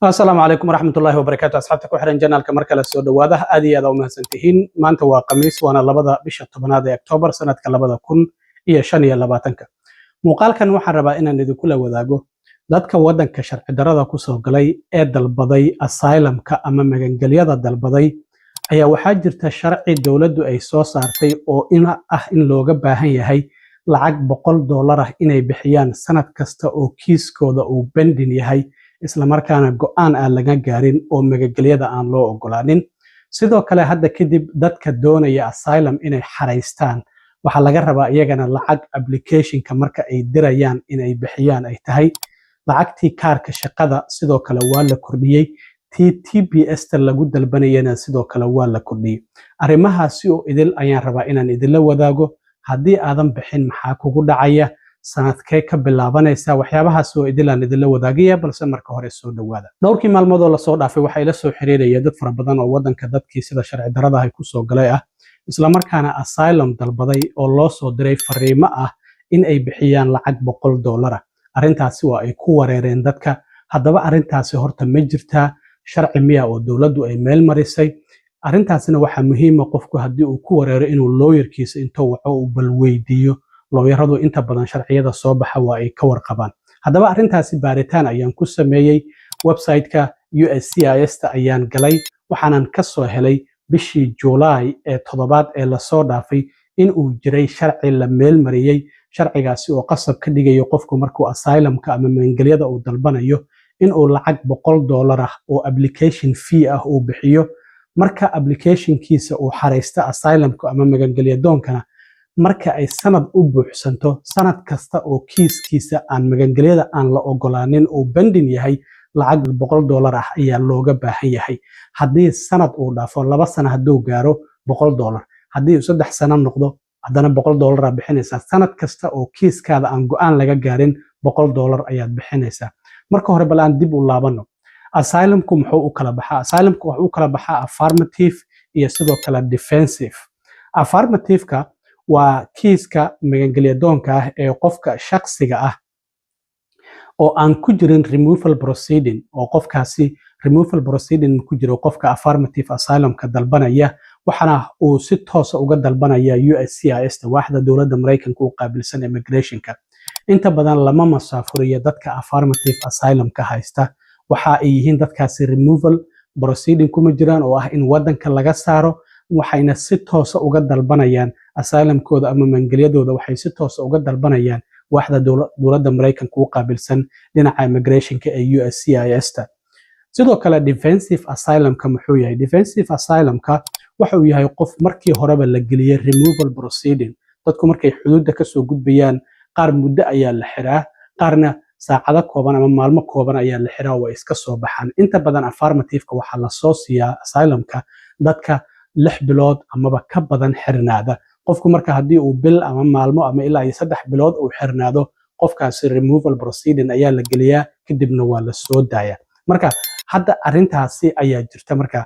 السلام عليكم ورحمة الله وبركاته أصحابتك وحرين جنالك مركز السود وواضح أدي هذا وما سنتهين ما أنت وقميص وأنا لبضة بشهر طبناد أكتوبر سنة كلبضة كن هي شنية لباتنك muuqaalkan waxaan rabaa inaan idinkula wadaago dadka waddanka sharci darrada ku soo galay ee dalbaday asylumka ama magangelyada dalbaday ayaa waxaa jirta sharci dawladdu ay soo saartay oo in looga baahan yahay lacag $100 inay bixiyaan sanad kasta oo kiiskooda uu pending yahay isla markaana go'aan aan laga gaarin oo magangelyada aan loo ogolaanin sidoo kale hadda kadib dadka doonaya asylum inay xareystaan waxaa laga rabaa iyagana lacag applicationka marka ay dirayaan inay bixiyaan ay tahay lacagtii kaarka shaqada sidoo kale waa la kordhiyey TPS-ta lagu dalbanayana sidoo kale waa la kordhiyey arrimahaasi oo idil ayaan rabaa inaan idinla wadaago haddii aadan bixin maxaa kugu dhacaya sanadkee ka bilaabanaysa waxyaabahaas oo idil aan idinla wadaagaya balse marka hore soo dhawaada dhowrkii maalmood oo la soo dhaafay waxay la soo xiriiraya dad fara badan oo waddanka dadkii sida sharci darrada ay ku soo galay isla markaana asylum dalbaday oo loo soo diray fariimo in ay bixiyaan lacag $100 arrintaasi waa ay ku wareereen dadka haddaba arrintaasi horta ma jirtaa sharci miya oo dawladdu ay meel marisay arrintaasina waxaa muhiim ah qofku haddii uu ku wareero inuu lawyerkiisa intuu waco uu bal weydiiyo lawyeradu inta badan sharciyada soo baxa waa ay ka warqabaan haddaba arrintaasi baaritaan ayaan ku sameeyey website-ka USCIS-ta ayaan galay waxaanan ka soo helay bishii July ee 7 ee la soo dhaafay in uu jiray sharci la meel mariyay sharcigaasi oo qasab ka dhigayo qofku markuu asylumka ama magangelyada uu dalbanayo in uu lacag $100 oo application fee uu bixiyo marka applicationkiisa uu xareysta asylumka ama magangelyadoonkana marka ay sanad u buuxsanto sanad kasta oo kiiskiisa aan magangelyada aan la ogolaanin oo pending yahay lacag $100 ayaa looga baahan yahay haddii sanad uu dhaafo 2 sano hadduu gaaro $100 haddii 3 sano noqdo haddana $100 bixinaysaa sanad kasta oo kiiskaada aan go'aan laga gaarin $100 ayaad bixinaysaa marka hore bal aan dib u laabano asylumku muxuu u kala baxaa asylumku wuxuu u kala baxaa affirmative iyo sidoo kale defensive affirmative-ka waa kiiska magangelyadoonka ee qofka shakhsiga oo aan ku jirin removal proceeding oo qofkaasi removal proceeding ku jiro qofka affirmative asylumka dalbanaya waxana uu si toos ah uga dalbanaya USCIS-ta waaxda dawladda Mareykanka u qaabilsan immigrationka inta badan lama masaafuriyo dadka affirmative asylumka haysta waxa ay yihiin dadkaasi removal proceeding kuma jiraan oo in waddanka laga saaro waxayna si toos ah uga dalbanayaan asylumkooda ama magangelyadooda waxay si toos ah uga dalbanayaan waaxda dawladda Mareykanka u qaabilsan dhinaca immigrationka ee USCIS-ta sidoo kale defensive asylumka muxuu yahay defensive asylumka waxa uu yahay qof markii horeba la geliyay removal proceeding dadku markay xuduudda ka soo gudbayaan qaar muddo ayaa la xiraa qaarna saacado kooban ama maalmo kooban ayaa la xiraa oo iska soo baxaan inta badan affirmative-ka waxa la soo siiyaa asylumka dadka 6 bilood amaba ka badan xirnaada qofku marka haddii uu bil ama maalmo ama ilaa 3 bilood uu xirnaado qofkaasi removal proceeding ayaa la geliyaa kadibna waa la soo daaya marka hadda arrintaasi ayaa jirta marka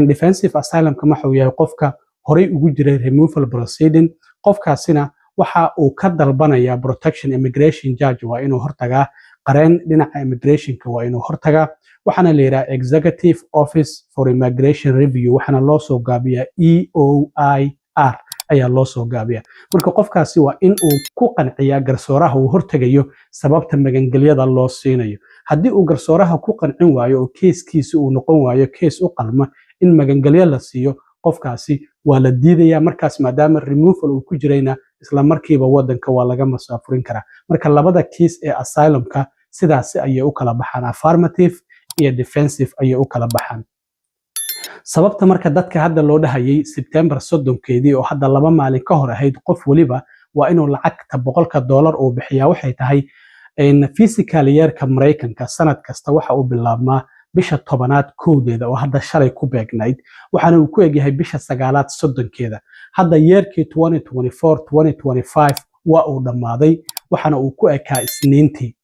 defensive asylumka wuxuu yahay qofka horey ugu jiray removal proceeding qofkaasina waxa uu ka dalbanaya protection immigration judge waa inuu hortagaa qareen dhinaca immigrationka waa inuu hortagaa waxaana la yiraahdaa executive office for immigration review waxaana loo soo gaabiyaa EOIR ayaa loo soo gaabiyaa marka qofkaasi waa in uu ku qanciyaa garsooraha uu hortagayo sababta magangelyada loo siinayo haddii uu garsooraha ku qancin waayo oo keeskiisa uu noqon waayo kees u qalma in magangelyo la siiyo qofkaasi waa la diidayaa markaas maadaama removal uu ku jirayna isla markiiba waddanka waa laga masaafurin karaa marka labada kiis ee asylumka sidaasi ayay u kala baxaan affirmative iyo defensive ayay u kala baxaan sababta marka dadka hadda loo dhahayay September 30keedii oo hadda 2 maalin ka hor ahayd qof waliba waa inuu lacagta $100 uu bixiyaa waxay tahay in fiscal year-ka Mareykanka sanad kasta waxa uu bilaabmaa bisha 10aad koodeeda oo hadda shalay ku beegnayd waxaana uu ku egyahay bisha 9aad 30keeda hadda yeerkii 2024-2025 waa uu dhammaaday waxaana uu ku ekaa Isniintii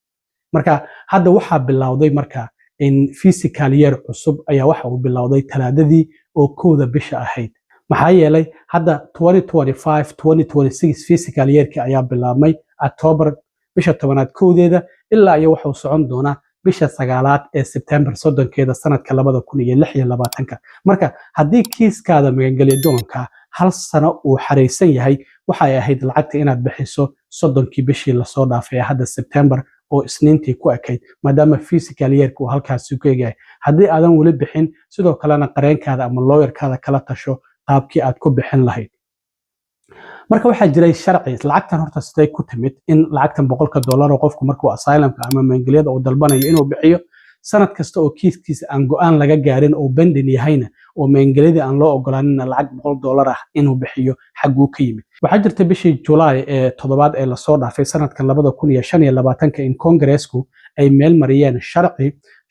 marka hadda waxaa bilowday marka in fiscal year cusub ayaa waxa uu bilowday talaadadii oo kooda bisha ahayd maxaa yeelay hadda 2025-2026 fiscal year-kii ayaa bilaabmay October bisha 10aad koodeeda ilaa iyo wuxuu socon doonaa bisha sagaalaad ee September 30keeda sanadka 2026 marka haddii kiiskaada magangelyo doonka hal sano uu xareysan yahay waxay ahayd lacagta inaad bixiso 30kii bishii lasoo dhaafay hadda September oo isniintii ku ekayd maadaama physical yearku halkaas ku eegay haddii aadan wali bixin sidoo kalena qareenkaada ama lawyerkaada kala tasho qaabkii aad ku bixin lahayd marka waxaa jiray sharci lacagtan horta siday ku timid in lacagtan $100 oo qofku markuu asylumka ama maangelyada uu dalbanayo inuu bixiyo sanad kasta oo kiiskiisa aan go'aan laga gaarin oo pending yahayna oo maangelyada aan loo ogolaanin lacag $100 ah inuu bixiyo xaguu ka yimid waxaa jirta bishii July ee 7aad ee lasoo dhaafay sanadkan 2025 in Congressku ay meel mariyeen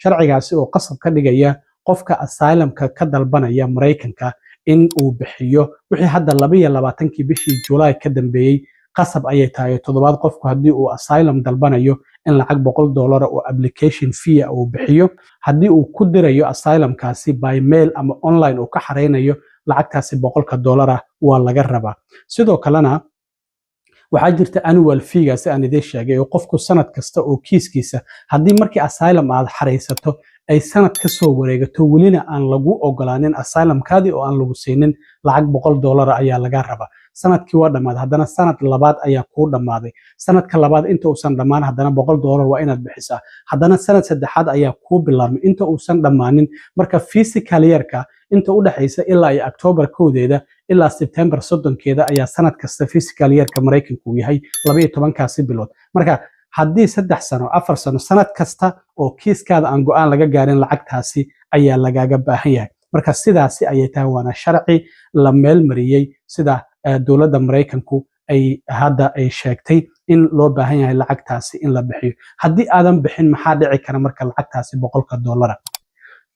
sharcigaasi oo qasab ka dhigaya qofka asylumka ka dalbanaya Mareykanka in uu bixiyo wixii hadda 22kii bishii July ka dambeeyay qasab ayay tahay toddobaad qofku haddii uu asylum dalbanayo in lacag $100 oo application fee uu bixiyo haddii uu ku dirayo asylumkaasi by mail ama online uu ka xareynayo lacagtaasi $100 waa laga rabaa sidoo kalena waxaa jirta annual fee si aan idin sheegay oo qofku sanad kasta oo kiiskiisa haddii markii asylum aad xareysato ay sanad ka soo wareegato welina aan lagu ogolaanin asylumkaadii oo aan lagu siinin lacag $100 ayaa laga rabaa sanadkii waa dhamaaday haddana sanad labaad ayaa kuu dhamaaday sanadka labaad inta uusan dhammaan haddana $100 waa inaad bixisaa haddana sanad saddexaad ayaa kuu bilaabmay inta uusan dhammaanin marka physical yearka inta u dhaxaysa ilaa ay October 1deeda ilaa September 30keeda ayaa sanad kasta physical yearka Mareykanku yahay 12kaasi bilood marka haddii 3 sano 4 sano sanad kasta oo kiiskaada aan go'aan laga gaarin lacagtaasi ayaa lagaaga baahan yahay marka sidaasi ayay tahay waana sharci la meel mariyay sida dowladda Mareykanku ay hadda ay sheegtay in loo baahan yahay lacagtaasi in la bixiyo haddii aadan bixin maxaa dhici kara marka lacagtaasi $100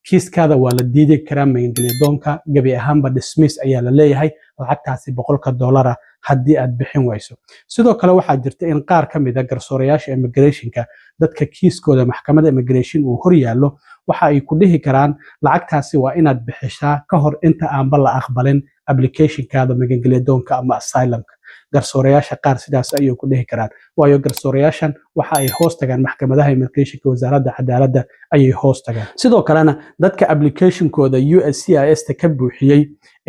kiiskaada waa la diidi karaa magangelyo doonka gabi ahaanba dismiss ayaa la leeyahay lacagtaasi $100 haddii aad bixin wayso sidoo kale waxaa jirta in qaar ka mid ah garsoorayaasha immigrationka dadka kiiskooda maxkamadda immigration uu hor yaallo waxa ay ku dhihi karaan lacagtaasi waa inaad bixisaa ka hor inta aanba la aqbalin applicationkaada magangelyo doonka ama asylumka garsoorayaasha qaar sidaas ayay ku dhihi karaan waayo garsoorayaashan waxa ay hoos tagaan maxkamadaha immigrationka wasaaradda cadaaladda ayay hoos tagaan sidoo kalena dadka applicationkooda USCIS ka buuxiyay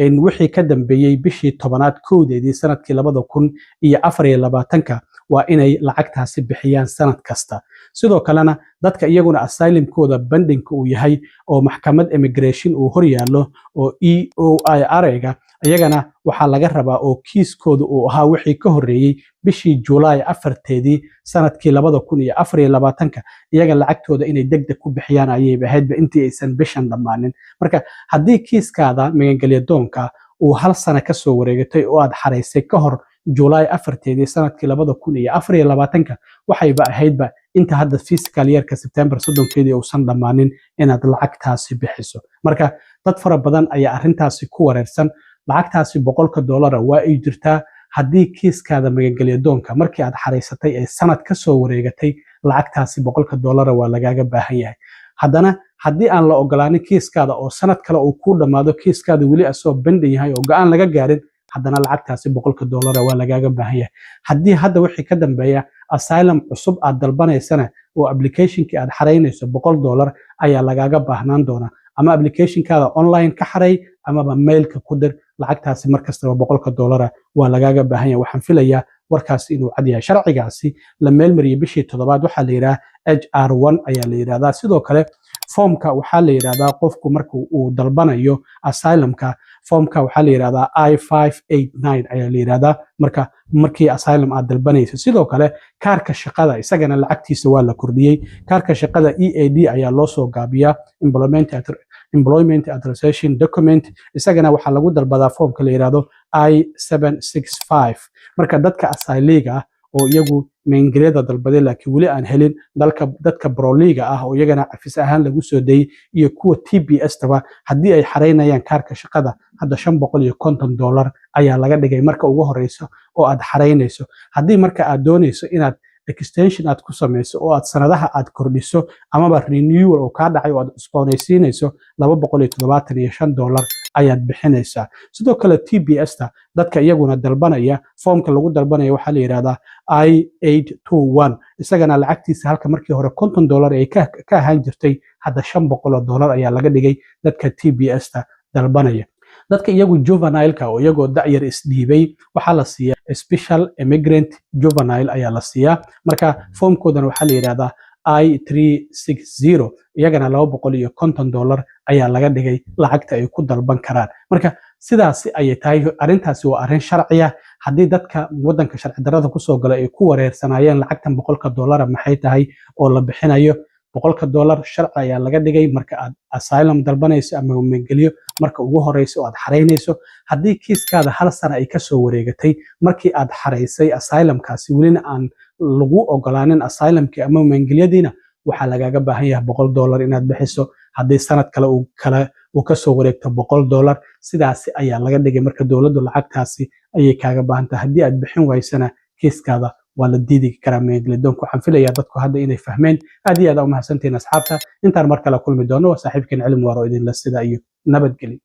in wixii ka dambeeyay bishii 10aad 1deedii sanadkii 2024 waa inay lacagtaasi bixiyaan sanad kasta sidoo kalena dadka iyaguna asylumkooda pendingka uu yahay oo maxkamad immigration uu hor yaallo oo EOIR-ga iyagana waxaa laga rabaa oo kiiskooda uu ahaa wixii ka horeeyay bishii July 4teedii sanadkii 2024 iyaga lacagtooda inay degdeg ku bixiyaan ayay ahaydba intii aysan bishan dhammaanin marka haddii kiiskaada magangelyo doonka uu hal sano ka soo wareegatay oo aad xareysay ka hor July 4teedii sanadkii 2024 waxayba ahaydba inta hadda physical yearka September 30keedii uusan dhammaanin inaad lacagtaasi bixiso marka dad fara badan ayaa arrintaasi ku wareersan lacagtaasi $100 waa ay jirtaa haddii kiiskaada magangelyo doonka markii aad xareysatay ay sanad ka soo wareegatay lacagtaasi $100 waa lagaaga baahan yahay haddana haddii aan la ogolaanin kiiskaada oo sanad kale uu ku dhamaado kiiskaada weli asoo pending yahay oo go'aan laga gaarin haddana lacagtaasi $100 waa lagaaga baahan yahay haddii hadda wixii ka dambeeya asylum cusub aad dalbanaysana oo applicationkii aad xareynayso $100 ayaa lagaaga baahnaan doonaa ama applicationkaada online ka xarey amaba mailka ku dir lacagtaasi markastaba $100 waa lagaaga baahan yahay waxaan filayaa warkaasi inuu cad yahay sharcigaasi la meel mariyay bishii 7aad waxaa la yiraahdaa HR1 ayaa la yiraahdaa sidoo kale formka waxaa la yiraahdaa qofku markuu uu dalbanayo asylumka formka waxaa la yiraahdaa I589 ayaa la yiraahdaa markii asylum aad dalbanayso sidoo kale kaarka shaqada isagana lacagtiisa waa la kordhiyay kaarka shaqada EAD ayaa loo soo gaabiyaa employment authorization document isagana waxaa lagu dalbadaa formka la yiraahdo I765 marka dadka asyliga ah oo iyagu maangelyada dalbaday laakiin weli aan helin dadka broliga ah oo iyagana cafis ahaan lagu soo dayay iyo kuwa TPS taba haddii ay xareynayaan kaarka shaqada hadda $550 ayaa laga dhigay marka ugu horeyso oo aad xareynayso haddii marka aad doonayso inaad extension aad ku samayso oo aad sanadaha aad kordhiso amaba renewal oo ka dhacay oo aad cusboonaysiinayso $275 ayaad bixinaysaa. Sidoo kale TPS-ta dadka iyaguna dalbanaya foomka lagu dalbanaya waxaa la yiraahdaa I-821 isagana lacagtiisa halka markii hore $50 ay ka ahaan jirtay hadda $500 ayaa laga dhigay dadka TPS-ta dalbanaya. dadka iyagu juvenile-ka oo iyagoo da'yar isdhiibay waxaa la siiyaa special immigrant juvenile ayaa la siiyaa. marka foomkoodan waxaa la yiraahdaa I-360 iyagana $250 ayaa laga dhigay lacagta ay ku dalban karaan. marka sidaasi ayay tahay. arrintaasi waa arrin sharci ah. haddii dadka wadanka sharci darrada kusoo gala ay ku wareersanayeen lacagtan $100 maxay tahay oo la bixinayo, $100 sharci ayaa laga dhigay marka aad asylum dalbanayso ama magangelyo marka ugu horeyso oo aad xaraynayso. haddii kiiskaada 1 sano ay kasoo wareegatay markii aad xaraysay asylumkaasi welina aan lagu ogolaanin asylumkii ama magangelyadiina waxaa lagaga baahan yahay $100 inaad bixiso. haddii sanad kale uu kasoo wareegto $100 sidaasi ayaa laga dhigay. marka dowladdu lacagtaasi ayay kaaga baahan tahay. haddii aad bixin waysana kiiskaada waa la diidi karaa magangelyadoonka. waxaan filayaa dadku hadda inay fahmeen. aad iyo aad u mahadsantihiin asxaabta. intaan mar kale kulmi doono waa saaxiibkeen Cilmi Waaro idinla sida iyo nabadgelyo.